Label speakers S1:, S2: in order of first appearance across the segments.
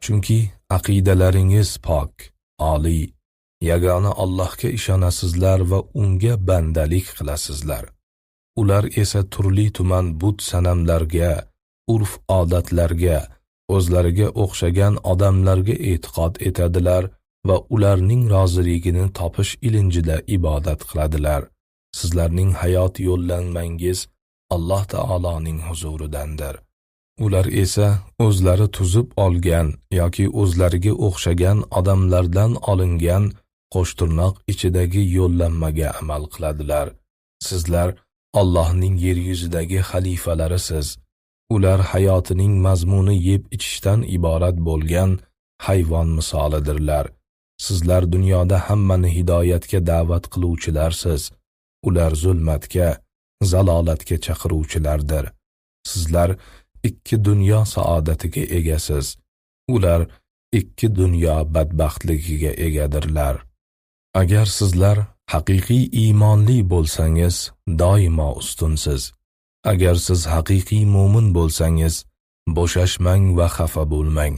S1: Chunki aqidalaringiz pok, oliy, yagona Allohga ishonasizlar va unga bandalik qilasizlar. Ular esa turli-tuman but sanamlarga, urf-odatlarga, o'zlariga o'xshagan odamlarga e'tiqod etadilar va ularning roziligini topish ilinjida ibodat qiladilar. Sizlarning hayot yo'llanmangiz Alloh taoloning huzuridandir. Ular esa o'zlari tuzib olgan yoki o'zlariga o'xshagan odamlardan olingan qo'shtirnoq ichidagi yo'llanmaga amal qiladilar. Sizlar Allohning yer yuzidagi xalifalarisiz. Ular hayotining mazmuni yeb-ichishdan iborat bo'lgan hayvon misolidirlar. Sizlar dunyoda hammani hidoyatga da'vat qiluvchilarsiz. Ular zulmatga, zalolatga chaqiruvchilardir. Sizlar ikki dunyo saodatiga egasiz. Ular ikki dunyo badbaxtligiga egadirlar. Agar sizlar haqiqiy iymonli bo'lsangiz, doimo ustunsiz. Agar siz haqiqiy mo'min bo'lsangiz, bo'shashmang va xafa bo'lmang.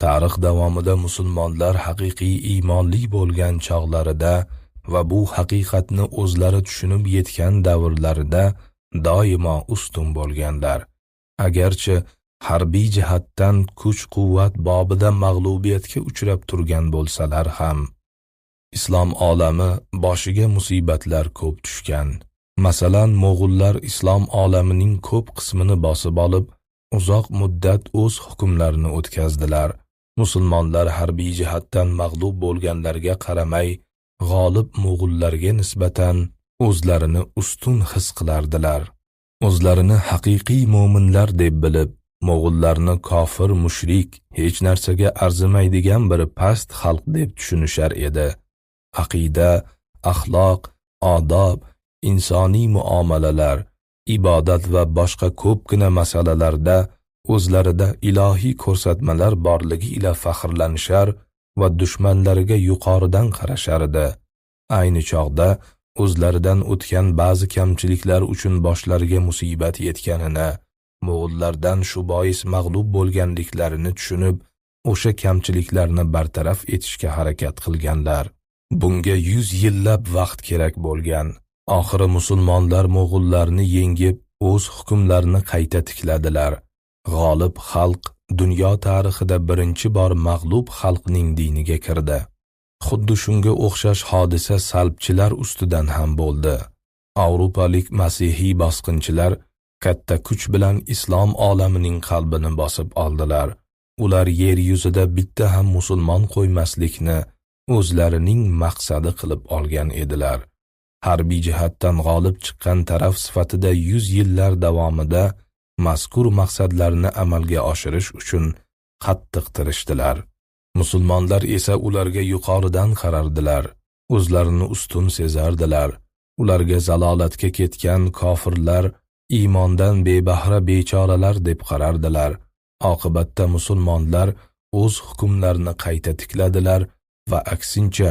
S1: Tarix davomida musulmonlar haqiqiy iymonli bo'lgan chog'larida va bu haqiqatni o'zlari tushunib yetgan davrlarida doimo ustun bo'lganlar. Agarchi harbiy jihatdan kuch-quvvat bobida mag'lubiyatga uchrab turgan bo'lsalar ham, islom olami boshiga musibatlar ko'p tushgan. Masalan, mo'g'ullar islom olamining ko'p qismini bosib olib, uzoq muddat o'z hukmlarini o'tkazdilar. Musulmonlar harbiy jihatdan mag'lub bo'lganlarga qaramay, g'olib mo'g'ullarga nisbatan o'zlarini ustun his qilardilar. O'zlarini haqiqiy mo'minlar deb bilib, mo'g'ullarni kofir, mushrik, hech narsaga arzimaydigan bir past xalq deb tushunishar edi. Aqida, axloq, odob, insoniy muomalalar, ibodat va boshqa ko'pgina masalalarda o'zlarida ilohiy ko'rsatmalar borligi ila faxrlanishar va dushmanlariga yuqoridan qarashardi. Ayni chog'da o'zlaridan o'tgan ba'zi kamchiliklar uchun boshlariga musibat yetganini, mo'g'ullardan shu bois mag'lub bo'lganliklarini tushunib, o'sha kamchiliklarni bartaraf etishga harakat qilganlar. Bunga 100 yillab vaqt kerak bo'lgan. Oxiri musulmonlar mo'g'ullarni yengib, o'z hukmlarini qayta tikladilar. G'olib xalq dunyo tarixida birinchi bor mag'lub xalqning diniga kirdi. Xuddi shunga o'xshash hodisa salbchilar ustidan ham bo'ldi. Yevropalik masihiy bosqinchilar katta kuch bilan islom olamining qalbini bosib oldilar. Ular yer yuzida bitta ham musulmon qo'ymaslikni o'zlarining maqsadi qilib olgan edilar. Harbiy jihatdan g'olib chiqqan taraf sifatida 100 yillar davomida mazkur maqsadlarni amalga oshirish uchun qattiq tirishdilar. Musulmonlar esa ularga yuqoridan qarardilar, o'zlarini ustun sezardilar. Ularga zalolatga ketgan kofirlar iymondan bebahra bechoralar deb qarardilar. Oqibatda musulmonlar o'z hukmlarini qayta tikladilar va aksincha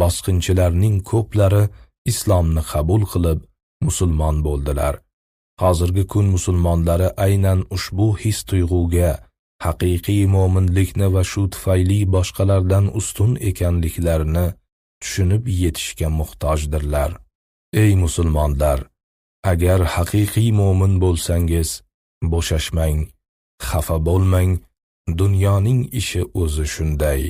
S1: bosqinchilarning ko'plari islomni qabul qilib musulmon bo'ldilar. Hozirgi kun musulmonlari aynan ushbu his-tuyg'uga, haqiqiy mo'minlikni va shu tufayli boshqalardan ustun ekanliklarini tushunib yetishga muhtojdirlar. Ey musulmonlar, agar haqiqiy mo'min bo'lsangiz, bo'shashmang, xafa bo'lmang, dunyoning ishi o'zi shunday.